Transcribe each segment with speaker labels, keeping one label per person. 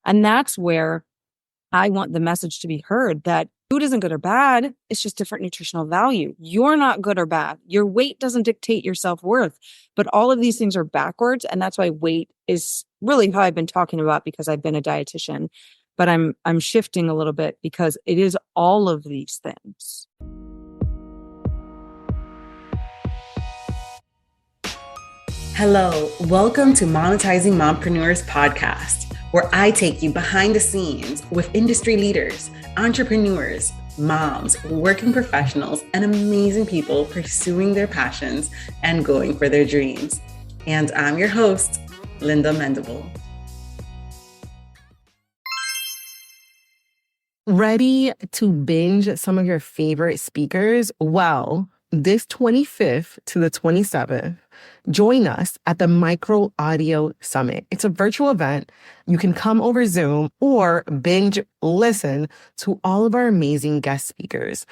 Speaker 1: And that's where I want the message to be heard that food isn't good or bad. It's just different nutritional value. You're not good or bad. Your weight doesn't dictate your self-worth, but all of these things are backwards. And that's why weight is really how I've been talking about because I've been a dietitian, but I'm shifting a little bit because it is all of these things.
Speaker 2: Hello, welcome to Monetizing Mompreneurs podcast, where I take you behind the scenes with industry leaders, entrepreneurs, moms, working professionals, and amazing people pursuing their passions and going for their dreams. And I'm your host, Linda Mendable. Ready to binge some of your favorite speakers? Well, this 25th to the 27th, join us at the Micro Audio Summit. It's a virtual event. You can come over Zoom or binge listen to all of our amazing guest speakers.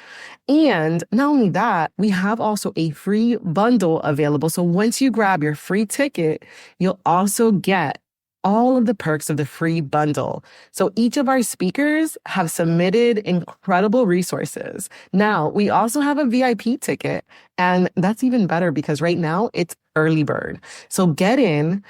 Speaker 2: And not only that, we have also a free bundle available. So once you grab your free ticket, you'll also get all of the perks of the free bundle. So each of our speakers have submitted incredible resources. Now, we also have a VIP ticket, and that's even better because right now it's early bird. So get your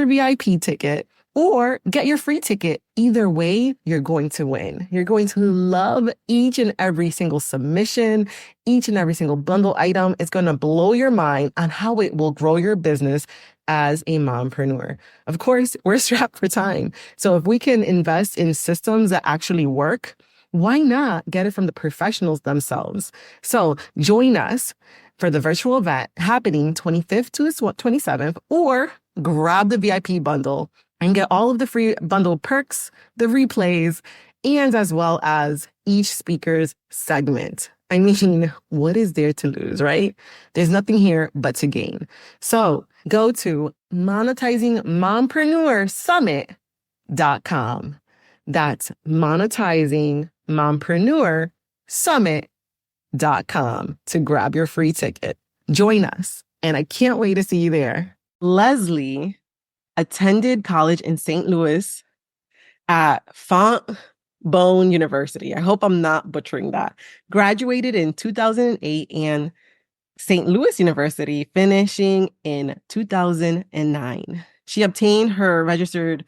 Speaker 2: VIP ticket, or get your free ticket. Either way, you're going to win. You're going to love each and every single submission, each and every single bundle item. It's going to blow your mind on how it will grow your business as a mompreneur. Of course, we're strapped for time. So if we can invest in systems that actually work, why not get it from the professionals themselves? So join us for the virtual event happening 25th to the 27th, or grab the VIP bundle and get all of the free bundle perks, the replays, and as well as each speaker's segment. I mean, what is there to lose, right? There's nothing here but to gain. So go to monetizingmompreneurs.summit.com. That's monetizingmompreneurs.summit.com to grab your free ticket. Join us, and I can't wait to see you there. Leslie attended college in St. Louis at Fontbonne University. I hope I'm not butchering that. Graduated in 2008 and St. Louis University, finishing in 2009. She obtained her registered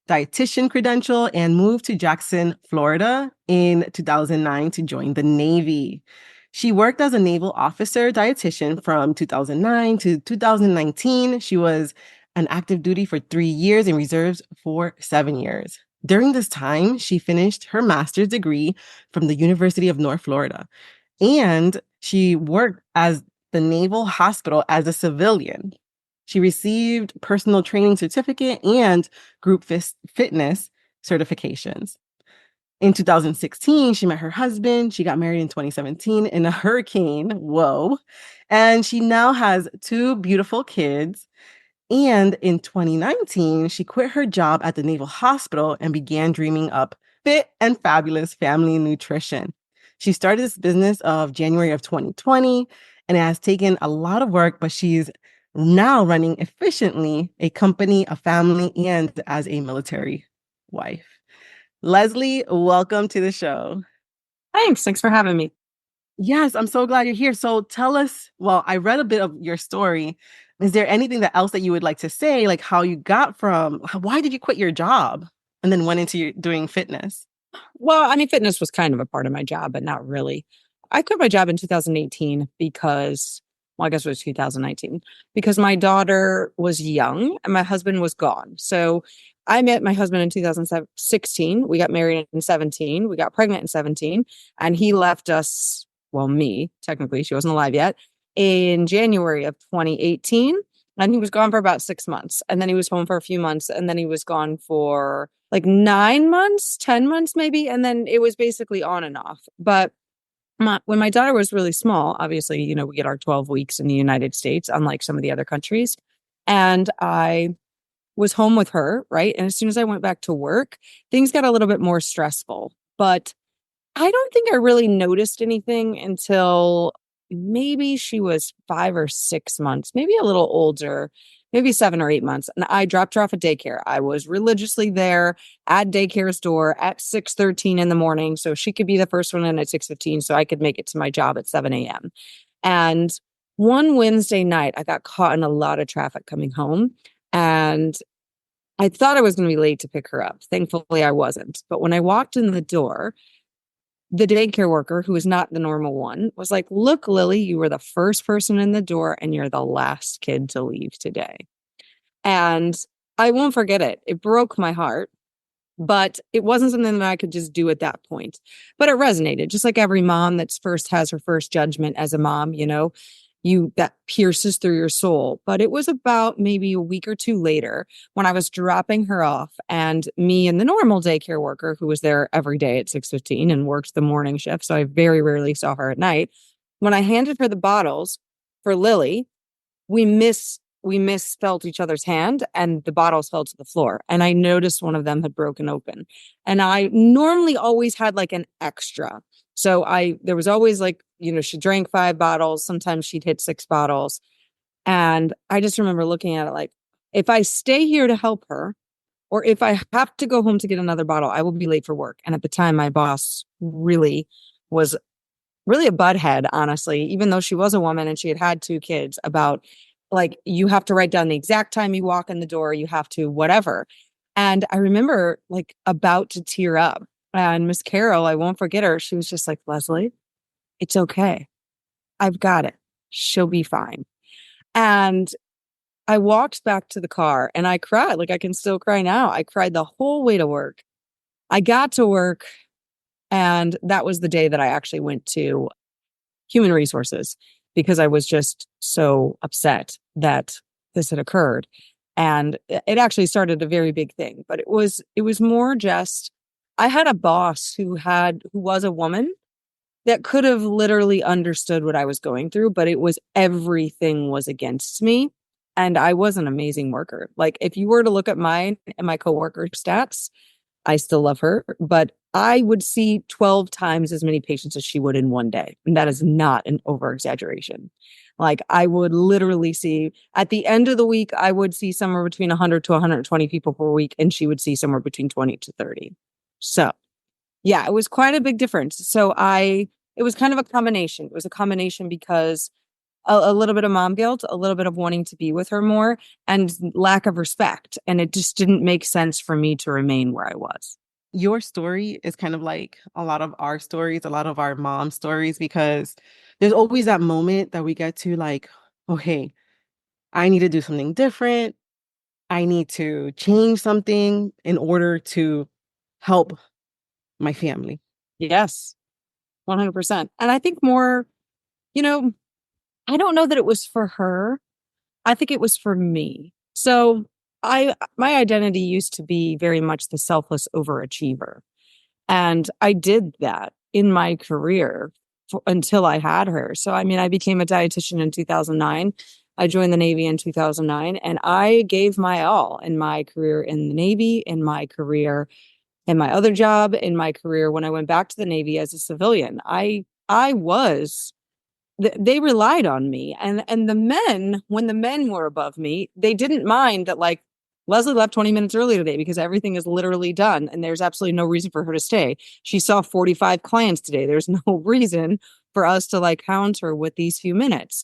Speaker 2: dietitian credential and moved to Jackson, Florida in 2009 to join the Navy. She worked as a naval officer dietitian from 2009 to 2019. She was on active duty for 3 years and reserves for 7 years. During this time, she finished her master's degree from the University of North Florida, and she worked as the Naval Hospital as a civilian. She received personal training certificate and group fitness certifications. In 2016, she met her husband. She got married in 2017 in a hurricane. Whoa. And she now has 2 beautiful kids. And in 2019, she quit her job at the Naval Hospital and began dreaming up fit and fabulous family nutrition. She started this business of January of 2020, and it has taken a lot of work, but she's now running efficiently a company, a family, and as a military wife. Leslie, welcome to the show.
Speaker 1: Thanks for having me.
Speaker 2: Yes, I'm so glad you're here. So tell us, well, I read a bit of your story. Is there anything else that you would like to say, like how you got why did you quit your job and then went into doing fitness?
Speaker 1: Well, I mean, fitness was kind of a part of my job, but not really. I quit my job in 2018 because, well, I guess it was 2019, because my daughter was young and my husband was gone. So I met my husband in 2016. We got married in 17. We got pregnant in 17. And he left us, well, me, technically, she wasn't alive yet, in January of 2018. And he was gone for about 6 months. And then he was home for a few months. And then he was gone for like 9 months, 10 months maybe. And then it was basically on and off. But when my daughter was really small, obviously, you know, we get our 12 weeks in the United States, unlike some of the other countries. And I was home with her, right? And as soon as I went back to work, things got a little bit more stressful. But I don't think I really noticed anything until maybe she was 5 or 6 months, maybe a little older. maybe 7 or 8 months. And I dropped her off at daycare. I was religiously there at daycare's door at 6:13 in the morning. So she could be the first one in at 6:15. So I could make it to my job at 7 a.m. And one Wednesday night, I got caught in a lot of traffic coming home. And I thought I was going to be late to pick her up. Thankfully, I wasn't. But when I walked in the door, the daycare worker, who was not the normal one, was like, "Look, Lily, you were the first person in the door and you're the last kid to leave today." And I won't forget it. It broke my heart, but it wasn't something that I could just do at that point. But it resonated, just like every mom that's first has her first judgment as a mom, you that pierces through your soul. But it was about maybe a week or two later when I was dropping her off, and me and the normal daycare worker who was there every day at 6:15 and worked the morning shift, so I very rarely saw her at night. When I handed her the bottles for Lily, we misspelled each other's hand and the bottles fell to the floor. And I noticed one of them had broken open. And I normally always had like an extra. So there was always like, she drank 5 bottles. Sometimes she'd hit 6 bottles. And I just remember looking at it like, if I stay here to help her, or if I have to go home to get another bottle, I will be late for work. And at the time, my boss was really a butthead, honestly, even though she was a woman and she had had 2 kids, about like, you have to write down the exact time you walk in the door, you have to whatever. And I remember like about to tear up. And Miss Carol, I won't forget her. She was just like, "Leslie, it's okay. I've got it. She'll be fine." And I walked back to the car and I cried. Like I can still cry now. I cried the whole way to work. I got to work, and that was the day that I actually went to human resources because I was just so upset that this had occurred. And it actually started a very big thing, but it was more just, I had a boss who was a woman that could have literally understood what I was going through, but everything was against me. And I was an amazing worker. Like if you were to look at mine and my coworker stats, I still love her, but I would see 12 times as many patients as she would in one day. And that is not an over exaggeration. Like I would literally see at the end of the week, I would see somewhere between 100 to 120 people per week, and she would see somewhere between 20 to 30. So yeah, it was quite a big difference. It was kind of a combination. It was a combination because a little bit of mom guilt, a little bit of wanting to be with her more, and lack of respect. And it just didn't make sense for me to remain where I was.
Speaker 2: Your story is kind of like a lot of our stories, a lot of our mom stories, because there's always that moment that we get to like, okay, I need to do something different. I need to change something in order to help my family.
Speaker 1: Yes, 100%. And I think more, you know, I don't know that it was for her. I think it was for me. So my identity used to be very much the selfless overachiever. And I did that in my career until I had her. So, I mean, I became a dietitian in 2009. I joined the Navy in 2009, and I gave my all in my career in the Navy, in my career in my other job, in my career when I went back to the Navy as a civilian. I was they relied on me, and the men, when the men were above me, they didn't mind that, like, Leslie left 20 minutes early today because everything is literally done and there's absolutely no reason for her to stay. She saw 45 clients today. There's no reason for us to like hound her with these few minutes.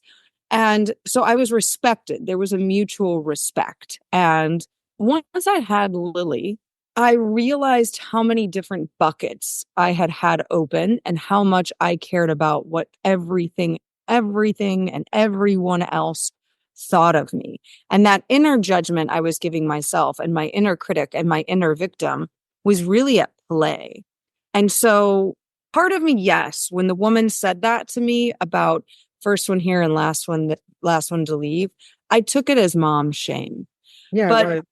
Speaker 1: And so I was respected. There was a mutual respect. And once I had Lily, I realized how many different buckets I had had open and how much I cared about what everything and everyone else thought of me. And that inner judgment I was giving myself and my inner critic and my inner victim was really at play. And so part of me, yes, when the woman said that to me about first one here and last one to leave, I took it as mom shame.
Speaker 2: Yeah,
Speaker 1: But
Speaker 2: right.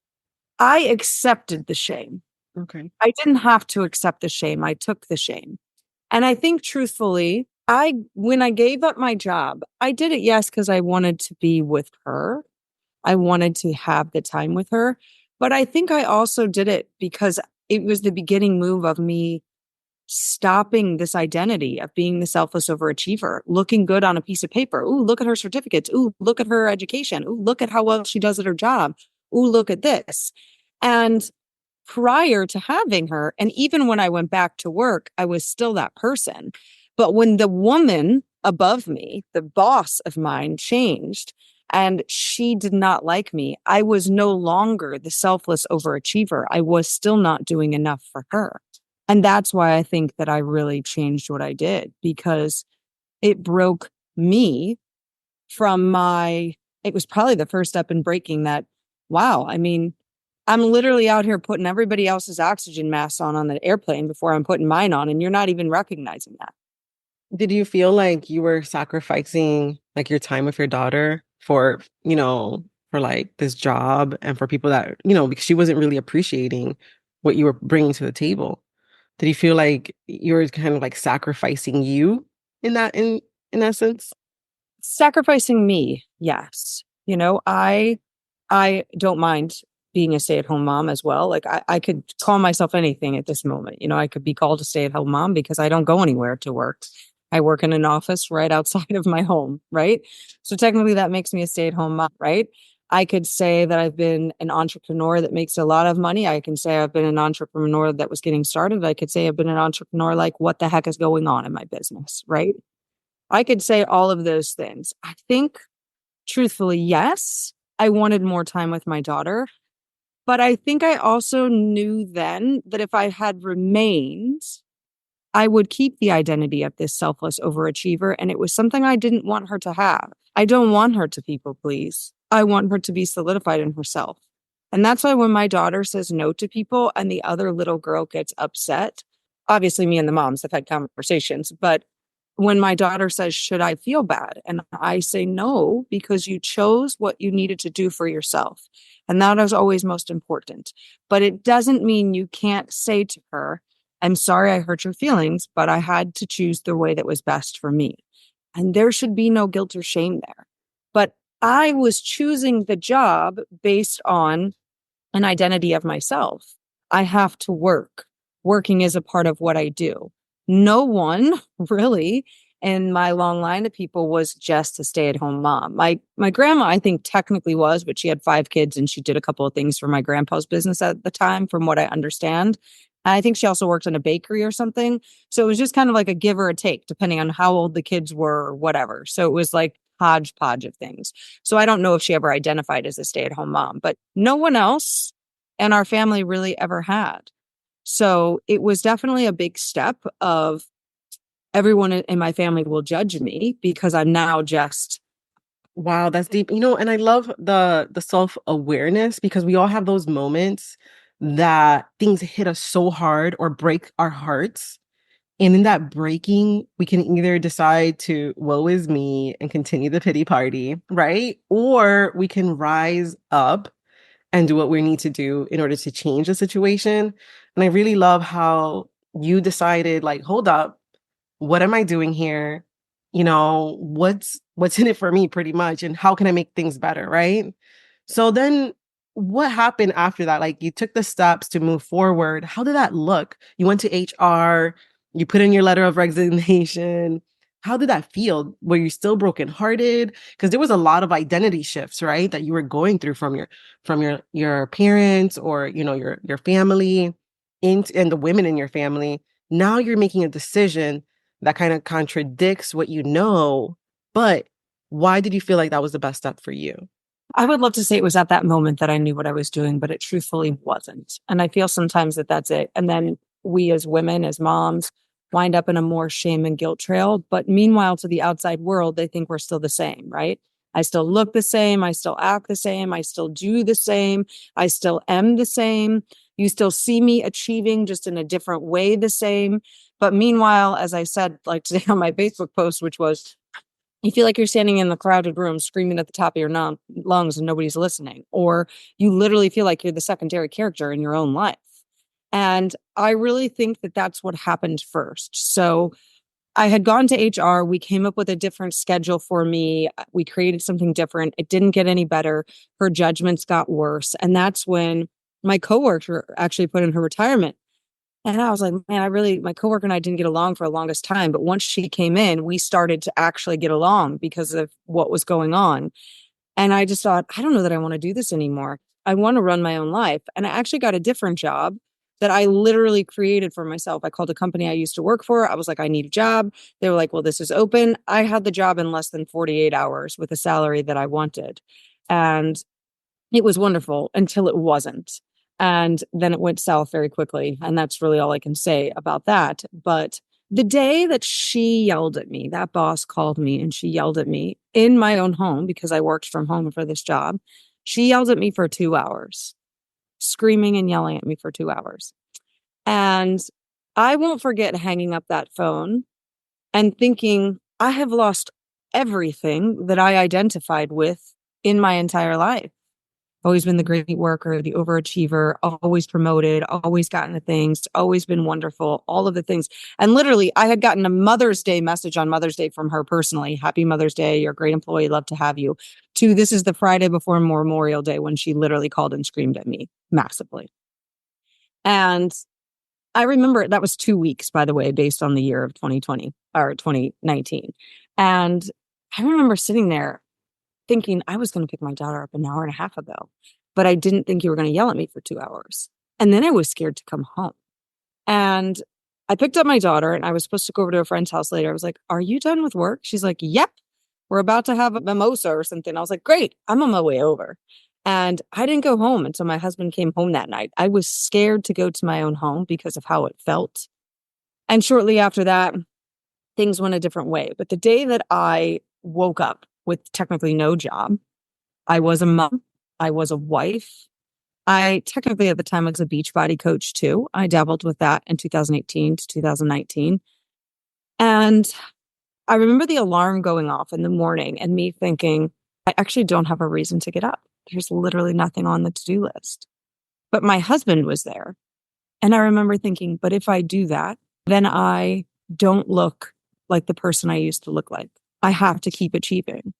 Speaker 1: I accepted the shame.
Speaker 2: Okay.
Speaker 1: I didn't have to accept the shame. I took the shame. And I think truthfully, when I gave up my job, I did it, yes, because I wanted to be with her. I wanted to have the time with her. But I think I also did it because it was the beginning move of me stopping this identity of being the selfless overachiever, looking good on a piece of paper. Ooh, look at her certificates. Ooh, look at her education. Ooh, look at how well she does at her job. Ooh, look at this. And prior to having her, and even when I went back to work, I was still that person. But when the woman above me, the boss of mine, changed and she did not like me, I was no longer the selfless overachiever. I was still not doing enough for her. And that's why I think that I really changed what I did, because it broke me from it was probably the first step in breaking that. Wow. I mean, I'm literally out here putting everybody else's oxygen masks on the airplane before I'm putting mine on, and you're not even recognizing that.
Speaker 2: Did you feel like you were sacrificing like your time with your daughter for, for like this job and for people that, because she wasn't really appreciating what you were bringing to the table? Did you feel like you were kind of like sacrificing you in that sense?
Speaker 1: Sacrificing me, yes. I don't mind being a stay-at-home mom as well. Like I could call myself anything at this moment. I could be called a stay-at-home mom because I don't go anywhere to work. I work in an office right outside of my home, right? So technically that makes me a stay-at-home mom, right? I could say that I've been an entrepreneur that makes a lot of money. I can say I've been an entrepreneur that was getting started. I could say I've been an entrepreneur like what the heck is going on in my business, right? I could say all of those things. I think, truthfully, yes, I wanted more time with my daughter. But I think I also knew then that if I had remained, I would keep the identity of this selfless overachiever. And it was something I didn't want her to have. I don't want her to people please. I want her to be solidified in herself. And that's why when my daughter says no to people and the other little girl gets upset, obviously me and the moms have had conversations, but when my daughter says, should I feel bad? And I say no, because you chose what you needed to do for yourself. And that is always most important. But it doesn't mean you can't say to her, I'm sorry I hurt your feelings, but I had to choose the way that was best for me. And there should be no guilt or shame there. But I was choosing the job based on an identity of myself. I have to work. Working is a part of what I do. No one really in my long line of people was just a stay-at-home mom. My grandma, I think, technically was, but she had 5 kids and she did a couple of things for my grandpa's business at the time, from what I understand. And I think she also worked in a bakery or something. So it was just kind of like a give or a take, depending on how old the kids were or whatever. So it was like hodgepodge of things. So I don't know if she ever identified as a stay-at-home mom, but no one else in our family really ever had. So it was definitely a big step of everyone in my family will judge me because I'm now just.
Speaker 2: Wow, that's deep. And I love the self-awareness, because we all have those moments that things hit us so hard or break our hearts. And in that breaking, we can either decide to woe is me and continue the pity party, right? Or we can rise up and do what we need to do in order to change the situation. And I really love how you decided, like, hold up, what am I doing here? What's in it for me, pretty much, and how can I make things better, right? So then what happened after that? Like, you took the steps to move forward. How did that look? You went to HR, you put in your letter of resignation. How did that feel? Were you still brokenhearted? Because there was a lot of identity shifts, right? That you were going through from your parents, or your family, and the women in your family. Now you're making a decision that kind of contradicts what you know, but why did you feel like that was the best step for you?
Speaker 1: I would love to say it was at that moment that I knew what I was doing, but it truthfully wasn't. And I feel sometimes that that's it. And then we as women, as moms, wind up in a more shame and guilt trail. But meanwhile, to the outside world, they think we're still the same, right? I still look the same. I still act the same. I still do the same. I still am the same. You still see me achieving just in a different way the same. But meanwhile, as I said, like today on my Facebook post, which was, you feel like you're standing in the crowded room screaming at the top of your lungs and nobody's listening, or you literally feel like you're the secondary character in your own life. And I really think that that's what happened first. So I had gone to HR. We came up with a different schedule for me. We created something different. It didn't get any better. Her judgments got worse. And that's when my coworker actually put in her retirement. And I was like, man, my coworker and I didn't get along for the longest time. But once she came in, we started to actually get along because of what was going on. And I just thought, I don't know that I want to do this anymore. I want to run my own life. And I actually got a different job that I literally created for myself. I called a company I used to work for. I was like, I need a job. They were like, well, this is open. I had the job in less than 48 hours with a salary that I wanted. And it was wonderful until it wasn't. And then it went south very quickly. And that's really all I can say about that. But the day that she yelled at me, that boss called me and she yelled at me in my own home because I worked from home for this job. She yelled at me for 2 hours, screaming and yelling at me for 2 hours. And I won't forget hanging up that phone and thinking, I have lost everything that I identified with in my entire life. Always been the great worker, the overachiever, always promoted, always gotten the things, always been wonderful, all of the things. And literally, I had gotten a Mother's Day message on Mother's Day from her personally. Happy Mother's Day. You're a great employee. Love to have you. To this is the Friday before Memorial Day when she literally called and screamed at me massively. And I remember that was 2 weeks, by the way, based on the year of 2020 or 2019. And I remember sitting there thinking I was going to pick my daughter up an hour and a half ago, but I didn't think you were going to yell at me for 2 hours. And then I was scared to come home. And I picked up my daughter and I was supposed to go over to a friend's house later. I was like, are you done with work? She's like, yep, we're about to have a mimosa or something. I was like, great, I'm on my way over. And I didn't go home until my husband came home that night. I was scared to go to my own home because of how it felt. And shortly after that, things went a different way. But the day that I woke up with technically no job, I was a mom, I was a wife. I technically at the time was a Beachbody coach too. I dabbled with that in 2018 to 2019. And I remember the alarm going off in the morning and me thinking, I actually don't have a reason to get up. There's literally nothing on the to-do list. But my husband was there. And I remember thinking, but if I do that, then I don't look like the person I used to look like. I have to keep achieving.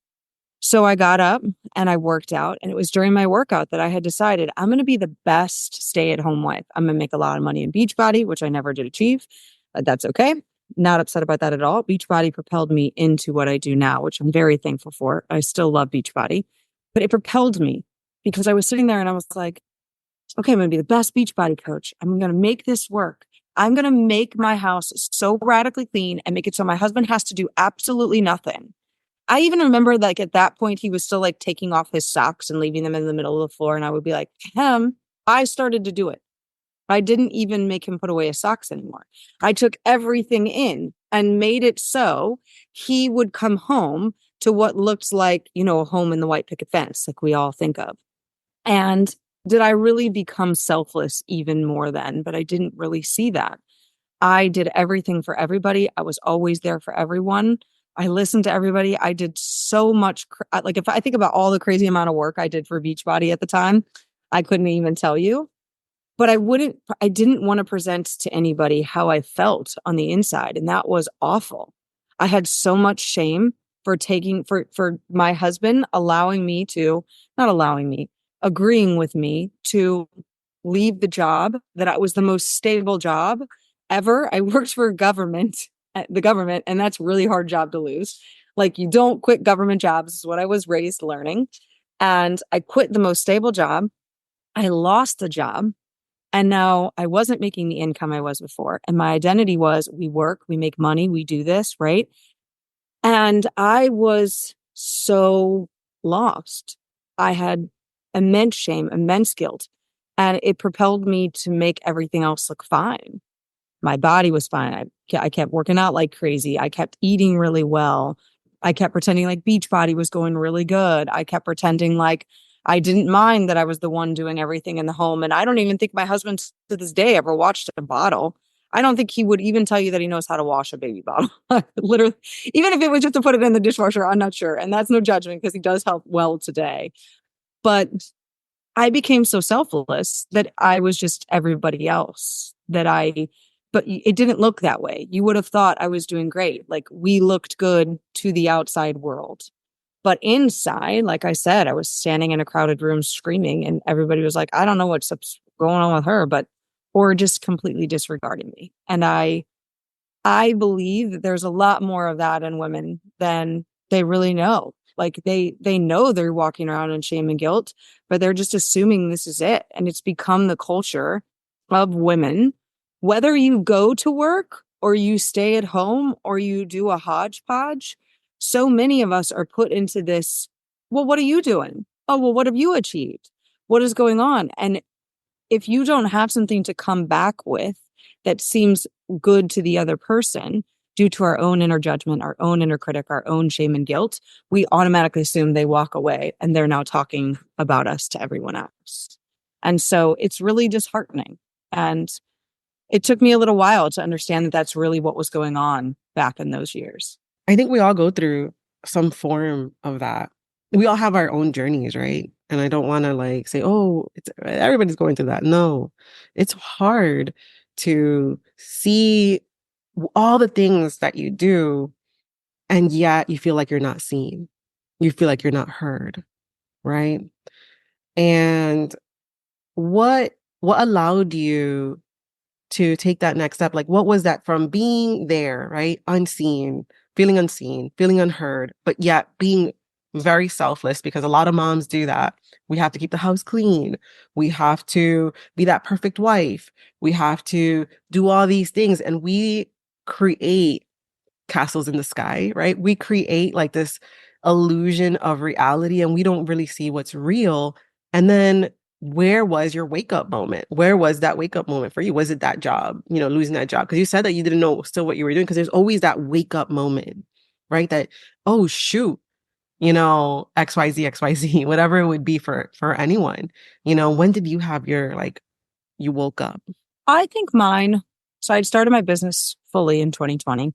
Speaker 1: So I got up and I worked out. And it was during my workout that I had decided I'm going to be the best stay-at-home wife. I'm going to make a lot of money in Beachbody, which I never did achieve. That's okay. Not upset about that at all. Beachbody propelled me into what I do now, which I'm very thankful for. I still love Beachbody, but it propelled me because I was sitting there and I was like, okay, I'm going to be the best Beachbody coach. I'm going to make this work. I'm going to make my house so radically clean and make it so my husband has to do absolutely nothing. I even remember like at that point, he was still like taking off his socks and leaving them in the middle of the floor. And I would be like, I started to do it. I didn't even make him put away his socks anymore. I took everything in and made it so he would come home to what looked like, a home in the white picket fence, like we all think of. And did I really become selfless even more then? But I didn't really see that. I did everything for everybody. I was always there for everyone. I listened to everybody. I did so much. Like if I think about all the crazy amount of work I did for Beachbody at the time, I couldn't even tell you. But I didn't want to present to anybody how I felt on the inside. And that was awful. I had so much shame for my husband agreeing with me to leave the job that was the most stable job ever. I worked for the government, and that's a really hard job to lose. Like you don't quit government jobs is what I was raised learning. And I quit the most stable job. I lost the job. And now I wasn't making the income I was before. And my identity was we work, we make money, we do this, right? And I was so lost. I had immense shame, immense guilt, and it propelled me to make everything else look fine. My body was fine. I kept working out like crazy. I kept eating really well. I kept pretending like Beachbody was going really good. I kept pretending like I didn't mind that I was the one doing everything in the home. And I don't even think my husband to this day ever watched a bottle. I don't think he would even tell you that he knows how to wash a baby bottle. Literally, even if it was just to put it in the dishwasher, I'm not sure. And that's no judgment because he does help well today. But I became so selfless that I was just everybody else but it didn't look that way. You would have thought I was doing great. Like we looked good to the outside world. But inside, like I said, I was standing in a crowded room screaming and everybody was like, I don't know what's going on with her, but or just completely disregarding me. And I believe that there's a lot more of that in women than they really know. Like they know they're walking around in shame and guilt, but they're just assuming this is it. And it's become the culture of women. Whether you go to work or you stay at home or you do a hodgepodge, so many of us are put into this, well, what are you doing? Oh, well, what have you achieved? What is going on? And if you don't have something to come back with that seems good to the other person due to our own inner judgment, our own inner critic, our own shame and guilt, we automatically assume they walk away and they're now talking about us to everyone else. And so it's really disheartening. And it took me a little while to understand that that's really what was going on back in those years.
Speaker 2: I think we all go through some form of that. We all have our own journeys, right? And I don't want to like say, oh, everybody's going through that. No, it's hard to see all the things that you do, and yet you feel like you're not seen. You feel like you're not heard, right? And what allowed you to take that next step? Like, what was that from being there, right? Unseen, feeling unheard, but yet being very selfless, because a lot of moms do that. We have to keep the house clean. We have to be that perfect wife. We have to do all these things. And we create castles in the sky, right? We create like this illusion of reality and we don't really see what's real. And then where was your wake up moment? Where was that wake up moment for you? Was it that job, losing that job? Because you said that you didn't know still what you were doing, because there's always that wake up moment, right? That, oh, shoot, XYZ, XYZ, whatever it would be for anyone. When did you have your, like, you woke up?
Speaker 1: I think mine, so I'd started my business fully in 2020,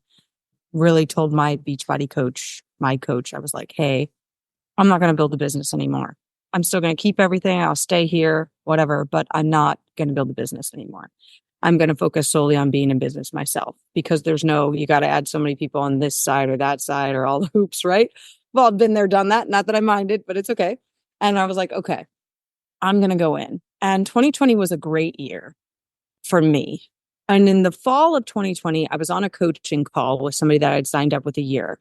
Speaker 1: really told my Beachbody coach, my coach, I was like, hey, I'm not going to build a business anymore. I'm still going to keep everything. I'll stay here, whatever, but I'm not going to build a business anymore. I'm going to focus solely on being in business myself, because you got to add so many people on this side or that side or all the hoops, right? Well, I've been there, done that. Not that I minded, but it's okay. And I was like, okay, I'm going to go in. And 2020 was a great year for me. And in the fall of 2020, I was on a coaching call with somebody that I'd signed up with a year.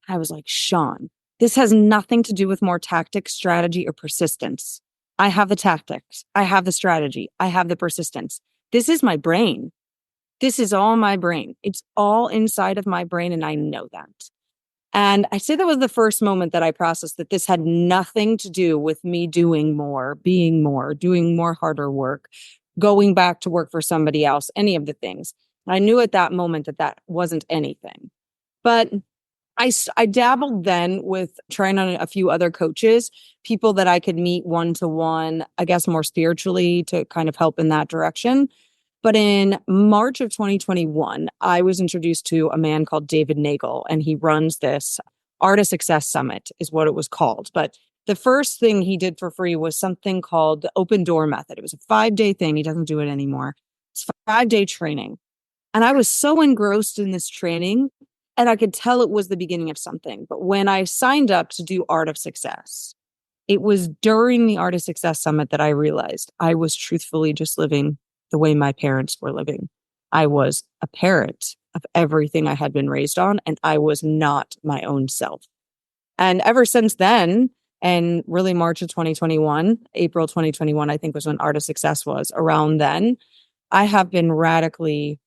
Speaker 1: I was like, Sean, this has nothing to do with more tactics, strategy, or persistence. I have the tactics. I have the strategy. I have the persistence. This is my brain. This is all my brain. It's all inside of my brain, and I know that. And I say that was the first moment that I processed that this had nothing to do with me doing more, being more, doing more harder work, going back to work for somebody else, any of the things. I knew at that moment that that wasn't anything. But I dabbled then with trying on a few other coaches, people that I could meet one-to-one, I guess more spiritually, to kind of help in that direction. But in March of 2021, I was introduced to a man called David Nagel, and he runs this Art of Success Summit is what it was called. But the first thing he did for free was something called the Open Door Method. It was a 5-day thing. He doesn't do it anymore. It's 5-day training. And I was so engrossed in this training, and I could tell it was the beginning of something. But when I signed up to do Art of Success, it was during the Art of Success Summit that I realized I was truthfully just living the way my parents were living. I was a parrot of everything I had been raised on, and I was not my own self. And ever since then, and really March of 2021, April 2021, I think was when Art of Success was. Around then, I have been radically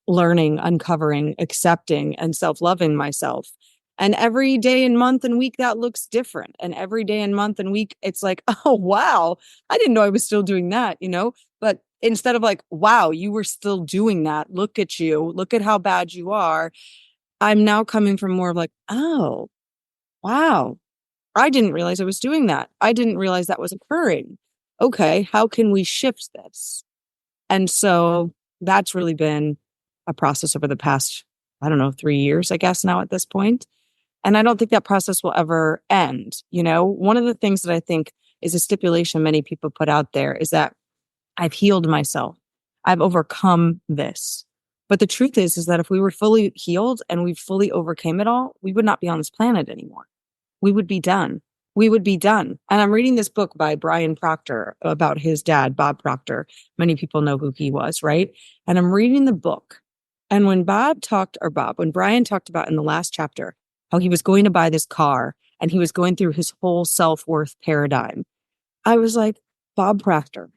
Speaker 1: learning, uncovering, accepting, and self-loving myself. And every day and month and week, that looks different. And every day and month and week, it's like, oh, wow, I didn't know I was still doing that, But instead of like, wow, you were still doing that. Look at you. Look at how bad you are. I'm now coming from more of like, oh, wow, I didn't realize I was doing that. I didn't realize that was occurring. Okay, how can we shift this? And so that's really been a process over the past, I don't know, 3 years, I guess now at this point. And I don't think that process will ever end. One of the things that I think is a stipulation many people put out there is that I've healed myself. I've overcome this. But the truth is that if we were fully healed and we fully overcame it all, we would not be on this planet anymore. We would be done. we would be done. And I'm reading this book by Brian Proctor about his dad, Bob Proctor. Many people know who he was, right? And I'm reading the book. And when when Brian talked about in the last chapter how he was going to buy this car and he was going through his whole self-worth paradigm, I was like, Bob Proctor,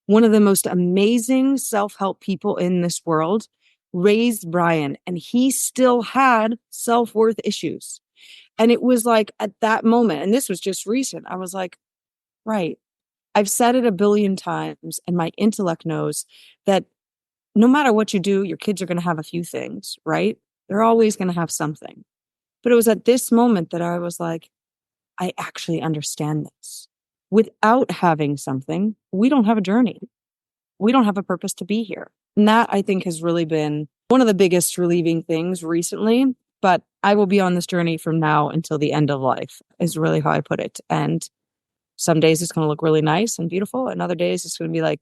Speaker 1: one of the most amazing self-help people in this world, raised Brian, and he still had self-worth issues. And it was like at that moment, and this was just recent, I was like, right, I've said it a billion times, and my intellect knows that no matter what you do, your kids are going to have a few things, right? They're always going to have something. But it was at this moment that I was like, I actually understand this. Without having something, we don't have a journey. We don't have a purpose to be here. And that I think has really been one of the biggest relieving things recently. But I will be on this journey from now until the end of life, is really how I put it. And some days it's going to look really nice and beautiful. And other days it's going to be like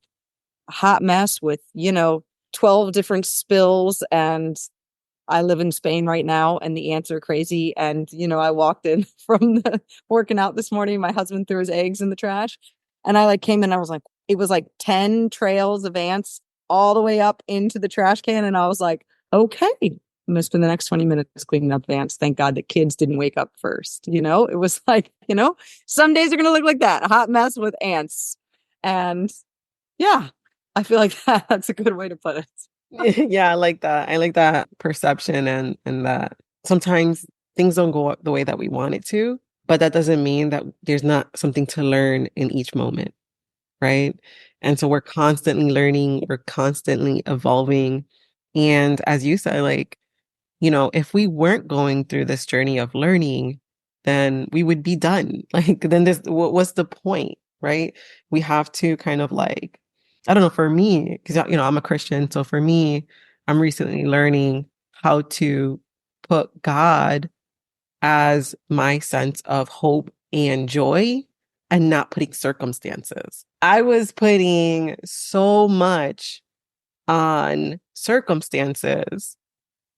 Speaker 1: a hot mess with, 12 different spills. And I live in Spain right now and the ants are crazy. And, I walked in from working out this morning. My husband threw his eggs in the trash. And I came in, I was like, it was like 10 trails of ants all the way up into the trash can. And I was like, okay, I'm going to spend the next 20 minutes cleaning up the ants. Thank God the kids didn't wake up first. It was like, some days are going to look like that, a hot mess with ants. And yeah, I feel like that's a good way to put it.
Speaker 2: Yeah, I like that. I like that perception and that sometimes things don't go the way that we want it to, but that doesn't mean that there's not something to learn in each moment, right? And so we're constantly learning, we're constantly evolving. And as you said, if we weren't going through this journey of learning, then we would be done. Then what's the point, right? We have to kind of I don't know, for me, because, I'm a Christian. So for me, I'm recently learning how to put God as my sense of hope and joy and not putting circumstances. I was putting so much on circumstances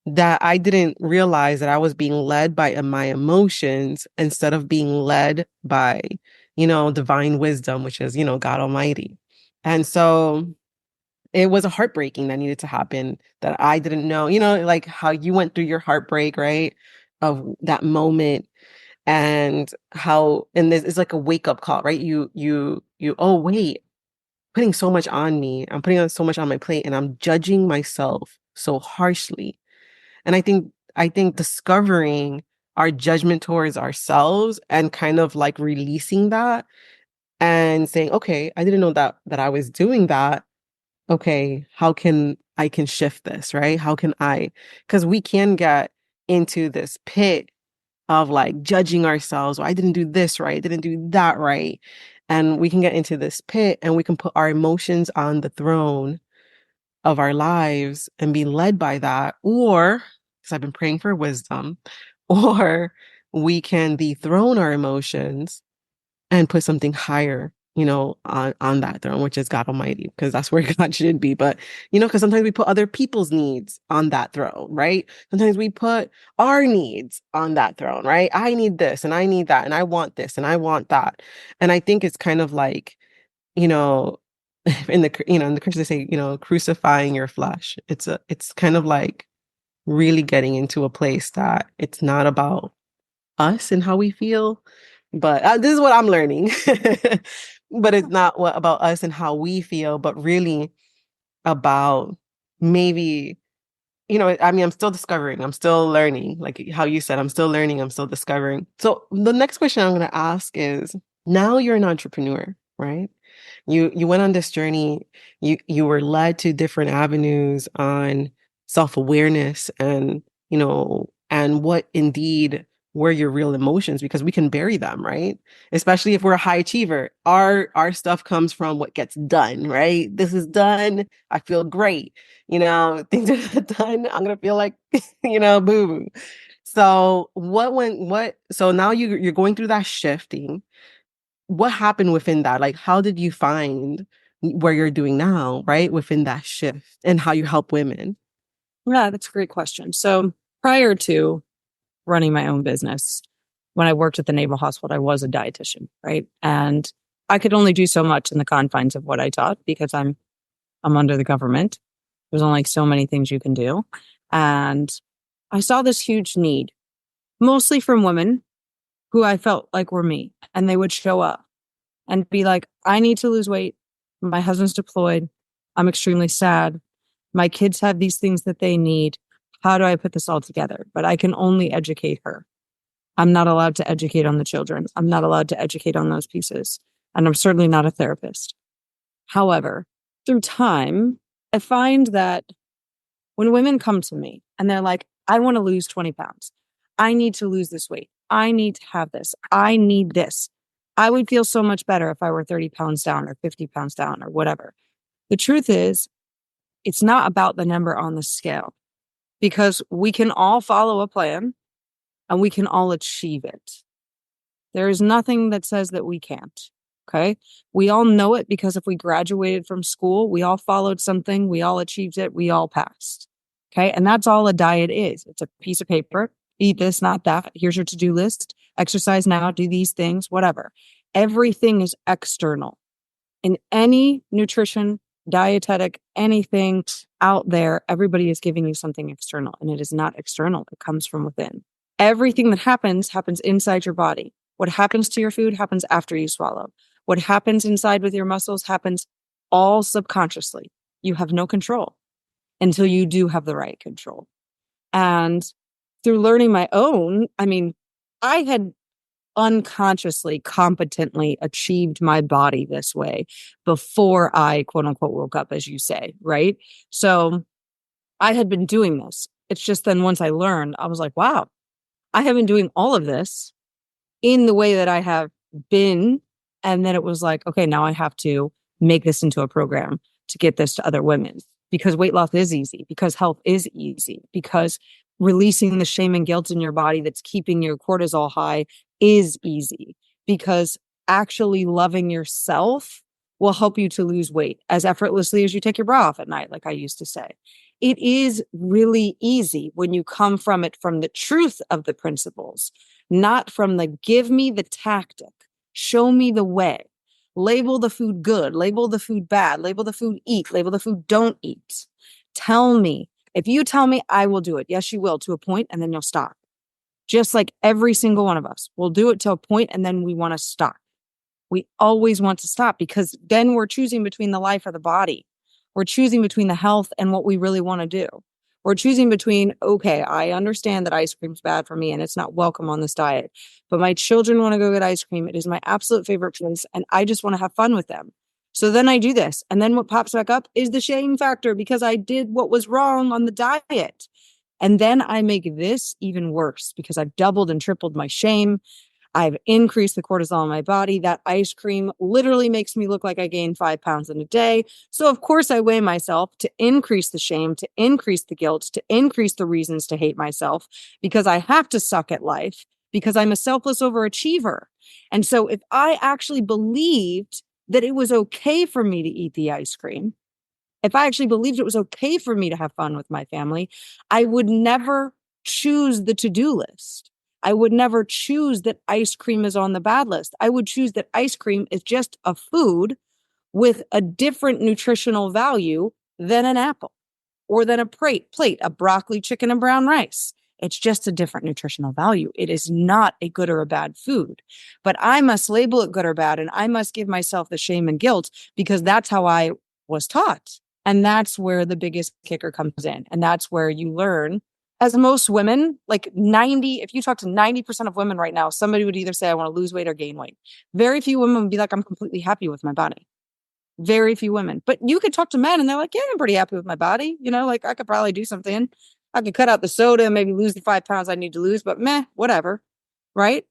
Speaker 2: that I didn't realize that I was being led by my emotions instead of being led by, divine wisdom, which is, God Almighty. And so it was a heartbreaking that needed to happen that I didn't know, like how you went through your heartbreak, right? Of that moment and and this is like a wake up call, right? Oh, wait, putting so much on me. I'm putting on so much on my plate and I'm judging myself so harshly. And I think discovering our judgment towards ourselves and kind of releasing that and saying, okay, I didn't know that I was doing that. Okay, how can I can shift this, right? How can I? Because we can get into this pit of judging ourselves. Well, I didn't do this right. I didn't do that right. And we can get into this pit and we can put our emotions on the throne of our lives and be led by that. Or, because I've been praying for wisdom, or we can dethrone our emotions and put something higher, on that throne, which is God Almighty, because that's where God should be. But, because sometimes we put other people's needs on that throne, right? Sometimes we put our needs on that throne, right? I need this and I need that and I want this and I want that. And I think it's kind of you know, in the Christians they say, crucifying your flesh. It's kind of really getting into a place that it's not about us and how we feel, but this is what I'm learning. But it's not about us and how we feel, but really about maybe, I mean, I'm still discovering, I'm still learning, like how you said, I'm still learning, I'm still discovering. So the next question I'm going to ask is, now you're an entrepreneur, right? You went on this journey, you were led to different avenues on self-awareness and, and what indeed were your real emotions, because we can bury them, right? Especially if we're a high achiever. Our stuff comes from what gets done, right? This is done. I feel great. Things are done. I'm gonna feel like, boo. So so now you're going through that shifting. What happened within that? Like, how did you find where you're doing now, right? Within that shift and how you help women?
Speaker 1: Yeah, that's a great question. So prior to running my own business, when I worked at the naval hospital, I was a dietitian, right? And I could only do so much in the confines of what I taught because I'm under the government. There's only so many things you can do. And I saw this huge need, mostly from women who I felt like were me. And they would show up and be like, I need to lose weight. My husband's deployed. I'm extremely sad. My kids have these things that they need. How do I put this all together? But I can only educate her. I'm not allowed to educate on the children. I'm not allowed to educate on those pieces. And I'm certainly not a therapist. However, through time, I find that when women come to me and they're like, I want to lose 20 pounds. I need to lose this weight. I need to have this. I need this. I would feel so much better if I were 30 pounds down or 50 pounds down or whatever. The truth is, it's not about the number on the scale because we can all follow a plan and we can all achieve it. There is nothing that says that we can't. Okay. We all know it because if we graduated from school, we all followed something, we all achieved it, we all passed. Okay. And that's all a diet is. It's a piece of paper. Eat this, not that. Here's your to-do list. Exercise now, do these things, whatever. Everything is external. In any nutrition, dietetic, anything out there, everybody is giving you something external, and it is not external. It comes from within. Everything that happens inside your body. What happens to your food happens after you swallow. What happens inside with your muscles happens all subconsciously. You have no control until you do have the right control. And through learning my own, I had unconsciously, competently achieved my body this way before I, quote unquote, woke up, as you say, right? So I had been doing this. It's just then once I learned, I was like, wow, I have been doing all of this in the way that I have been. And then it was like, okay, now I have to make this into a program to get this to other women because weight loss is easy, because health is easy, because releasing the shame and guilt in your body that's keeping your cortisol high is easy, because actually loving yourself will help you to lose weight as effortlessly as you take your bra off at night, like I used to say. It is really easy when you come from it from the truth of the principles, not from the give me the tactic, show me the way, label the food good, label the food bad, label the food eat, label the food don't eat. Tell me. If you tell me, I will do it. Yes, you will, to a point, and then you'll stop. Just like every single one of us. We'll do it to a point, and then we want to stop. We always want to stop because then we're choosing between the life or the body. We're choosing between the health and what we really want to do. We're choosing between, okay, I understand that ice cream's bad for me and it's not welcome on this diet, but my children want to go get ice cream. It is my absolute favorite place, and I just want to have fun with them. So then I do this. And then what pops back up is the shame factor because I did what was wrong on the diet. And then I make this even worse because I've doubled and tripled my shame. I've increased the cortisol in my body. That ice cream literally makes me look like I gained 5 pounds in a day. So of course I weigh myself to increase the shame, to increase the guilt, to increase the reasons to hate myself because I have to suck at life because I'm a selfless overachiever. And so if I actually believed that it was okay for me to eat the ice cream, if I actually believed it was okay for me to have fun with my family, I would never choose the to-do list. I would never choose that ice cream is on the bad list. I would choose that ice cream is just a food with a different nutritional value than an apple or than a plate of broccoli, chicken, and brown rice. It's just a different nutritional value. It is not a good or a bad food, but I must label it good or bad. And I must give myself the shame and guilt because that's how I was taught. And that's where the biggest kicker comes in. And that's where you learn, as most women, if you talk to 90% of women right now, somebody would either say, I want to lose weight or gain weight. Very few women would be like, I'm completely happy with my body. Very few women. But you could talk to men and they're like, yeah, I'm pretty happy with my body. I could probably do something. I could cut out the soda and maybe lose the 5 pounds I need to lose, but meh, whatever. Right?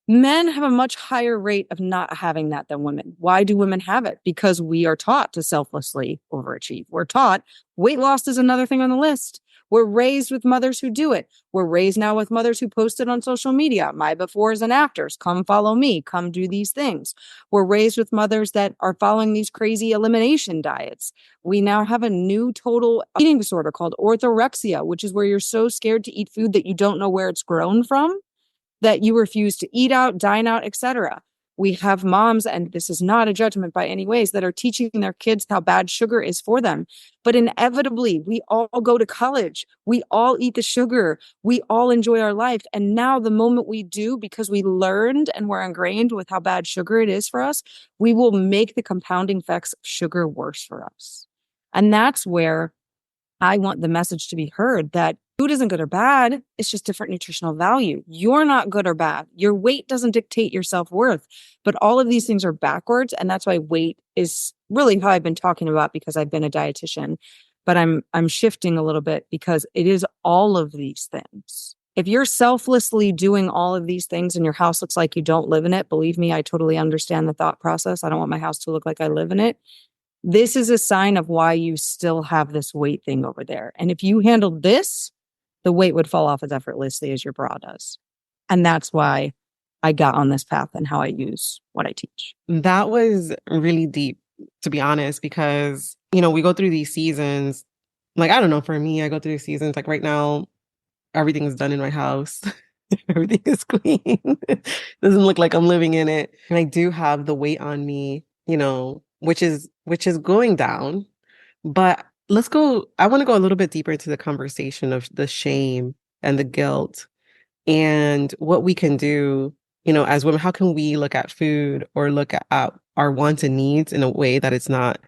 Speaker 1: Men have a much higher rate of not having that than women. Why do women have it? Because we are taught to selflessly overachieve. We're taught weight loss is another thing on the list. We're raised with mothers who do it. We're raised now with mothers who post it on social media. My befores and afters. Come follow me. Come do these things. We're raised with mothers that are following these crazy elimination diets. We now have a new total eating disorder called orthorexia, which is where you're so scared to eat food that you don't know where it's grown from, that you refuse to eat out, dine out, etc. We have moms, and this is not a judgment by any ways, that are teaching their kids how bad sugar is for them. But inevitably, we all go to college. We all eat the sugar. We all enjoy our life. And now the moment we do, because we learned and we're ingrained with how bad sugar it is for us, we will make the compounding effects of sugar worse for us. And that's where I want the message to be heard that food isn't good or bad. It's just different nutritional value. You're not good or bad. Your weight doesn't dictate your self-worth, but all of these things are backwards. And that's why weight is really how I've been talking about, because I've been a dietitian, but I'm shifting a little bit because it is all of these things. If you're selflessly doing all of these things and your house looks like you don't live in it, believe me, I totally understand the thought process. I don't want my house to look like I live in it. This is a sign of why you still have this weight thing over there. And if you handled this, the weight would fall off as effortlessly as your bra does. And that's why I got on this path and how I use what I teach.
Speaker 2: That was really deep, to be honest, because, you know, we go through these seasons. Like, I don't know, for me, I go through seasons. Like right now, everything is done in my house. Everything is clean. Doesn't look like I'm living in it. And I do have the weight on me, you know, which is going down. But I want to go a little bit deeper into the conversation of the shame and the guilt and what we can do, you know, as women. How can we look at food or look at our wants and needs in a way that that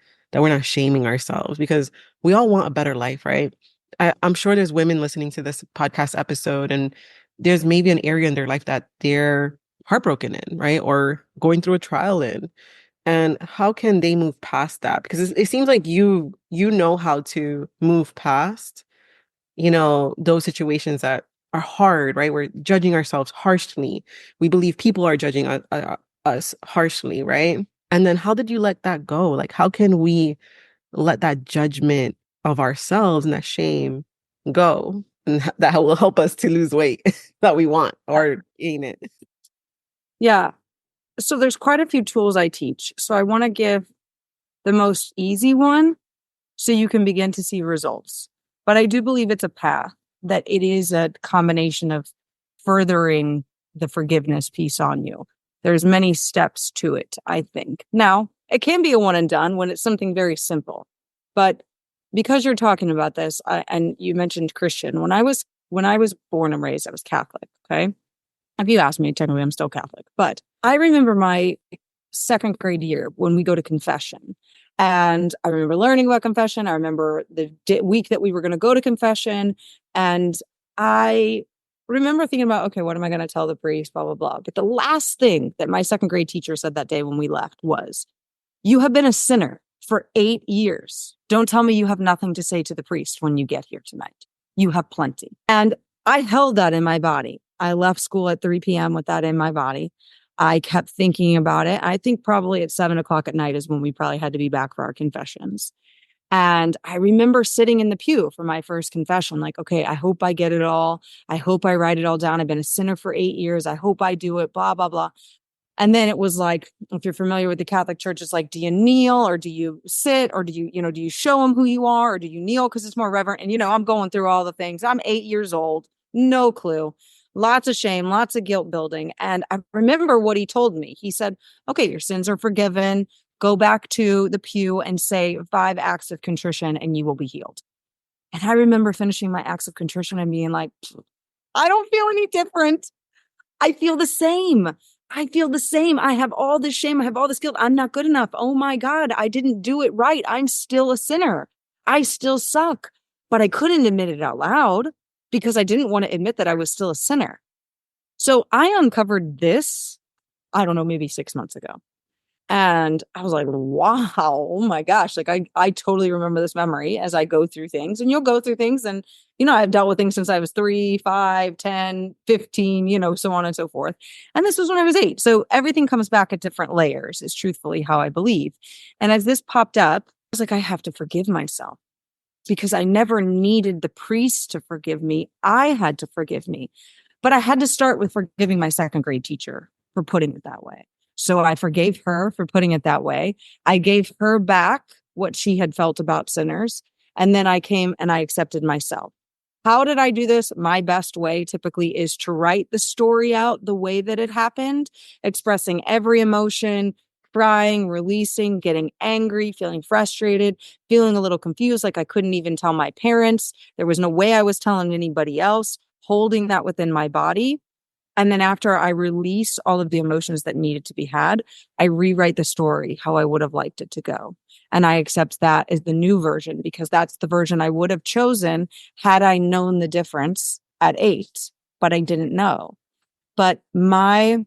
Speaker 2: we're not shaming ourselves, because we all want a better life, right? I'm sure there's women listening to this podcast episode, and there's maybe an area in their life that they're heartbroken in, right? Or going through a trial in. And how can they move past that? Because it seems like you know how to move past, you know, those situations that are hard, right? We're judging ourselves harshly. We believe people are judging us harshly, right? And then how did you let that go? Like, how can we let that judgment of ourselves and that shame go? And that will help us to lose weight that we want or gain it.
Speaker 1: Yeah. So there's quite a few tools I teach. So I want to give the most easy one so you can begin to see results. But I do believe it's a path, that it is a combination of furthering the forgiveness piece on you. There's many steps to it, I think. Now, it can be a one and done when it's something very simple. But because you're talking about this, and you mentioned Christian, when I was born and raised, I was Catholic. Okay. If you ask me, technically I'm still Catholic, but I remember my second grade year when we go to confession. And I remember learning about confession. I remember the week that we were going to go to confession. And I remember thinking about, okay, what am I going to tell the priest, blah, blah, blah. But the last thing that my second grade teacher said that day when we left was, you have been a sinner for 8 years. Don't tell me you have nothing to say to the priest when you get here tonight. You have plenty. And I held that in my body. I left school at 3 p.m. with that in my body. I kept thinking about it. I think probably at 7 o'clock at night is when we probably had to be back for our confessions. And I remember sitting in the pew for my first confession, like, okay, I hope I get it all. I hope I write it all down. I've been a sinner for 8 years. I hope I do it, blah, blah, blah. And then it was like, if you're familiar with the Catholic Church, it's like, do you kneel or do you sit or do you show them who you are, or do you kneel because it's more reverent? And, I'm going through all the things. I'm 8 years old, no clue, lots of shame, lots of guilt building. And I remember what he told me. He said, okay, your sins are forgiven. Go back to the pew and say 5 acts of contrition and you will be healed. And I remember finishing my acts of contrition and being like, I don't feel any different. I feel the same. I have all this shame. I have all this guilt. I'm not good enough. Oh my God, I didn't do it right. I'm still a sinner. I still suck. But I couldn't admit it out loud because I didn't want to admit that I was still a sinner. So I uncovered this, I don't know, maybe 6 months ago. And I was like, wow, oh my gosh. Like I totally remember this memory as I go through things, and you'll go through things. And, I've dealt with things since I was 3, 5, 10, 15, so on and so forth. And this was when I was 8. So everything comes back at different layers is truthfully how I believe. And as this popped up, I was like, I have to forgive myself because I never needed the priest to forgive me. I had to forgive me, but I had to start with forgiving my second grade teacher for putting it that way. So I forgave her for putting it that way. I gave her back what she had felt about sinners. And then I came and I accepted myself. How did I do this? My best way typically is to write the story out the way that it happened, expressing every emotion, crying, releasing, getting angry, feeling frustrated, feeling a little confused, like I couldn't even tell my parents. There was no way I was telling anybody else, holding that within my body. And then after I release all of the emotions that needed to be had, I rewrite the story how I would have liked it to go. And I accept that as the new version because that's the version I would have chosen had I known the difference at 8, but I didn't know. But my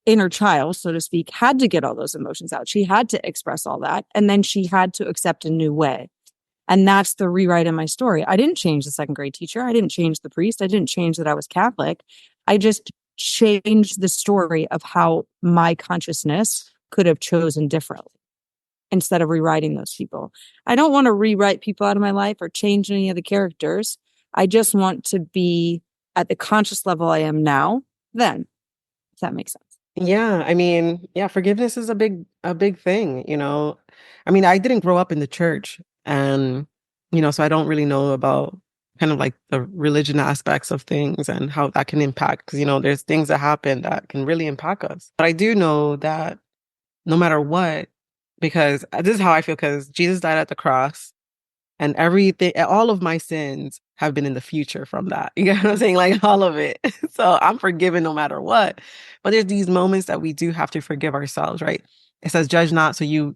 Speaker 1: inner child, so to speak, had to get all those emotions out. She had to express all that. And then she had to accept a new way. And that's the rewrite in my story. I didn't change the second grade teacher. I didn't change the priest. I didn't change that I was Catholic. I just changed the story of how my consciousness could have chosen differently instead of rewriting those people. I don't want to rewrite people out of my life or change any of the characters. I just want to be at the conscious level I am now, then, if that makes sense.
Speaker 2: Yeah, I mean, yeah, forgiveness is a big thing, you know. I mean, I didn't grow up in the church and so I don't really know about kind of like the religion aspects of things and how that can impact because there's things that happen that can really impact us. But I do know that no matter what, because this is how I feel because Jesus died at the cross and everything, all of my sins have been in the future from that. You get what I'm saying? Like all of it. So I'm forgiven no matter what. But there's these moments that we do have to forgive ourselves, right? It says, judge not so you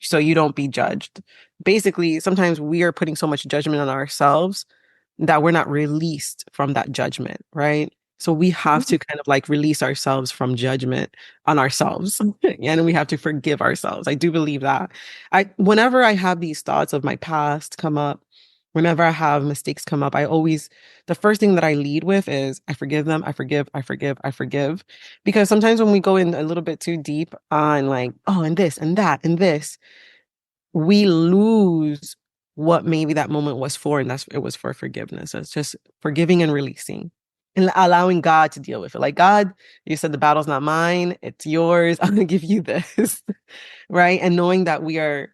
Speaker 2: don't be judged. Basically, sometimes we are putting so much judgment on ourselves that we're not released from that judgment, right? So we have to kind of like release ourselves from judgment on ourselves. And we have to forgive ourselves. I do believe that. Whenever I have these thoughts of my past come up, whenever I have mistakes come up, the first thing that I lead with is I forgive them. I forgive, I forgive, I forgive. Because sometimes when we go in a little bit too deep on like, oh, and this and that and this, we lose what maybe that moment was for, and it was for forgiveness. It's just forgiving and releasing and allowing God to deal with it. Like, God, you said the battle's not mine, it's yours. I'm gonna give you this. Right. And knowing that we are,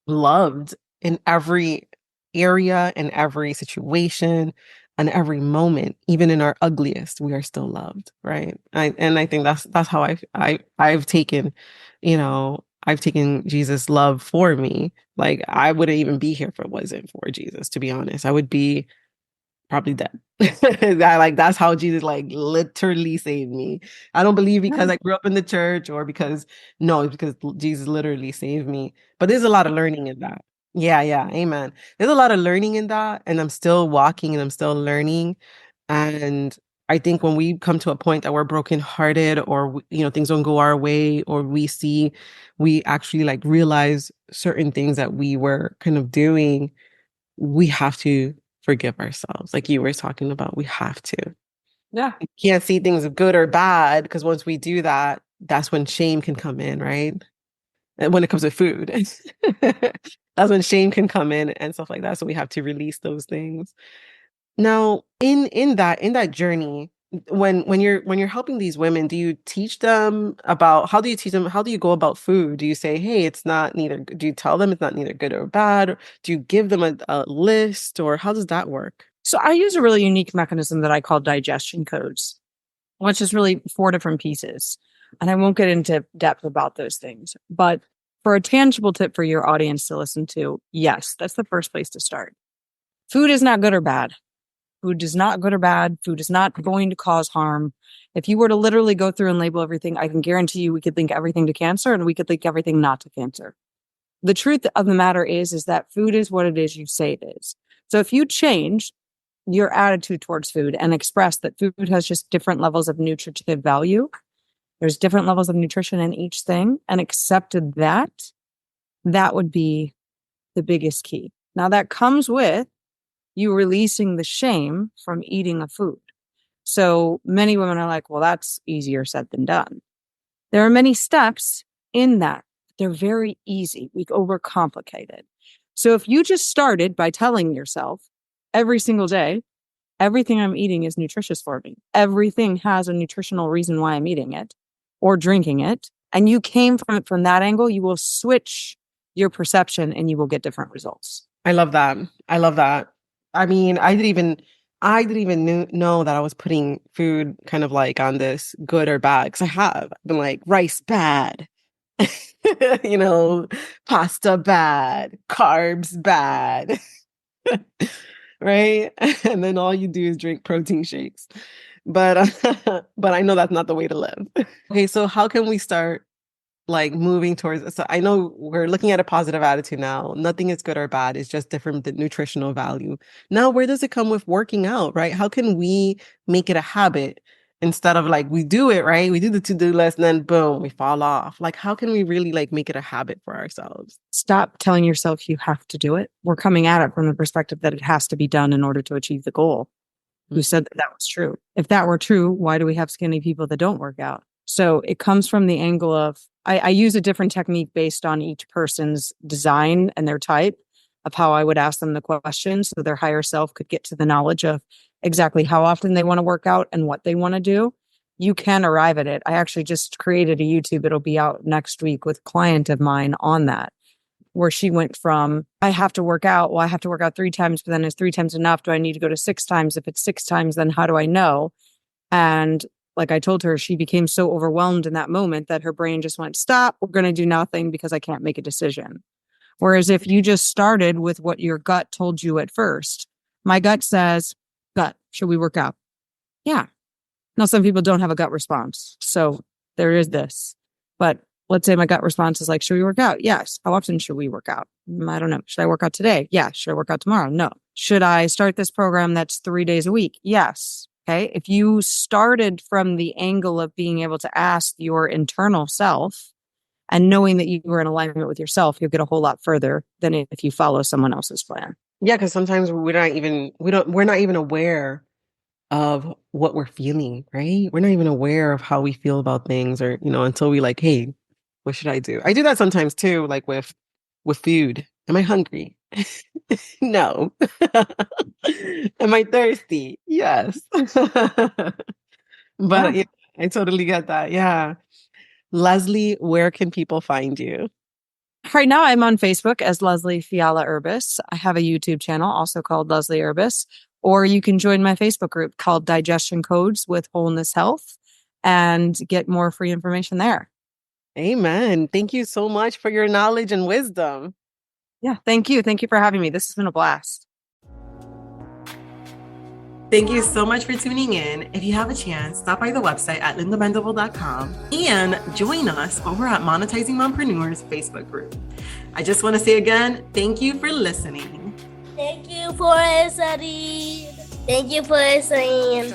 Speaker 2: loved in every area, in every situation, and every moment, even in our ugliest, we are still loved, right? I think that's how I've taken, I've taken Jesus' love for me. Like I wouldn't even be here if it wasn't for Jesus, to be honest. I would be probably dead. That's how Jesus like literally saved me. I don't believe because I grew up in the church or because no, it's because Jesus literally saved me. But there's a lot of learning in that. Yeah, yeah, amen. There's a lot of learning in that, and I'm still walking and I'm still learning. And I think when we come to a point that we're brokenhearted or things don't go our way or we actually like realize certain things that we were kind of doing, we have to forgive ourselves. Like you were talking about, we have to.
Speaker 1: Yeah.
Speaker 2: We can't see things good or bad because once we do that, that's when shame can come in, right? And when it comes to food, that's when shame can come in and stuff like that. So we have to release those things. Now, in that journey, when you're helping these women, do you teach them about how do you teach them how do you go about food? Do you say, hey, it's not neither do you tell them it's not neither good or bad? Or do you give them a list or how does that work?
Speaker 1: So I use a really unique mechanism that I call digestion codes, which is really 4 different pieces. And I won't get into depth about those things. But for a tangible tip for your audience to listen to, yes, that's the first place to start. Food is not good or bad. Food is not good or bad. Food is not going to cause harm. If you were to literally go through and label everything, I can guarantee you we could link everything to cancer and we could link everything not to cancer. The truth of the matter is that food is what it is you say it is. So if you change your attitude towards food and express that food has just different levels of nutritive value, there's different levels of nutrition in each thing, and accepted that, that would be the biggest key. Now that comes with you releasing the shame from eating a food. So many women are like, well, that's easier said than done. There are many steps in that. They're very easy. We overcomplicate it. So if you just started by telling yourself every single day, everything I'm eating is nutritious for me. Everything has a nutritional reason why I'm eating it or drinking it. And you came from it from that angle, you will switch your perception and you will get different results.
Speaker 2: I love that. I love that. I mean, I didn't even know that I was putting food kind of like on this good or bad. Because I have been like rice bad, you know, pasta bad, carbs bad, right? And then all you do is drink protein shakes. But but I know that's not the way to live. Okay, so how can we start like moving towards, so I know we're looking at a positive attitude now. Nothing is good or bad. It's just different the nutritional value. Now, where does it come with working out, right? How can we make it a habit instead of like we do it, right? We do the to-do list and then boom, we fall off. Like how can we really like make it a habit for ourselves?
Speaker 1: Stop telling yourself you have to do it. We're coming at it from the perspective that it has to be done in order to achieve the goal. Who said that that was true? If that were true, why do we have skinny people that don't work out? So it comes from the angle of I use a different technique based on each person's design and their type of how I would ask them the question so their higher self could get to the knowledge of exactly how often they want to work out and what they want to do. You can arrive at it. I actually just created a YouTube. It'll be out next week with a client of mine on that, where she went from, I have to work out. Well, I have to work out 3 times, but then is 3 times enough? Do I need to go to 6 times? If it's 6 times, then how do I know? And like I told her, she became so overwhelmed in that moment that her brain just went, stop, we're going to do nothing because I can't make a decision. Whereas if you just started with what your gut told you at first, my gut says, gut, should we work out? Yeah. Now, some people don't have a gut response. So there is this. But let's say my gut response is like, should we work out? Yes. How often should we work out? I don't know. Should I work out today? Yeah. Should I work out tomorrow? No. Should I start this program that's 3 days a week? Yes. Okay. If you started from the angle of being able to ask your internal self and knowing that you were in alignment with yourself, you'll get a whole lot further than if you follow someone else's plan.
Speaker 2: Yeah, because sometimes we're not even aware of what we're feeling, right? We're not even aware of how we feel about things or, until we like, hey, what should I do? I do that sometimes too, like with food. Am I hungry? No. Am I thirsty? Yes. But
Speaker 1: Yeah.
Speaker 2: yeah, I totally get that. Yeah. Leslie, where can people find you?
Speaker 1: Right now, I'm on Facebook as Leslie Fiala Urbis. I have a YouTube channel also called Leslie Urbis, or you can join my Facebook group called Digestion Codes with Wholeness Health and get more free information there.
Speaker 2: Amen. Thank you so much for your knowledge and wisdom.
Speaker 1: Yeah, thank you. Thank you for having me. This has been a blast.
Speaker 2: Thank you so much for tuning in. If you have a chance, stop by the website at lindamendable.com and join us over at Monetizing Mompreneurs Facebook group. I just want to say again, thank you for listening.
Speaker 3: Thank you for listening. Thank you for listening.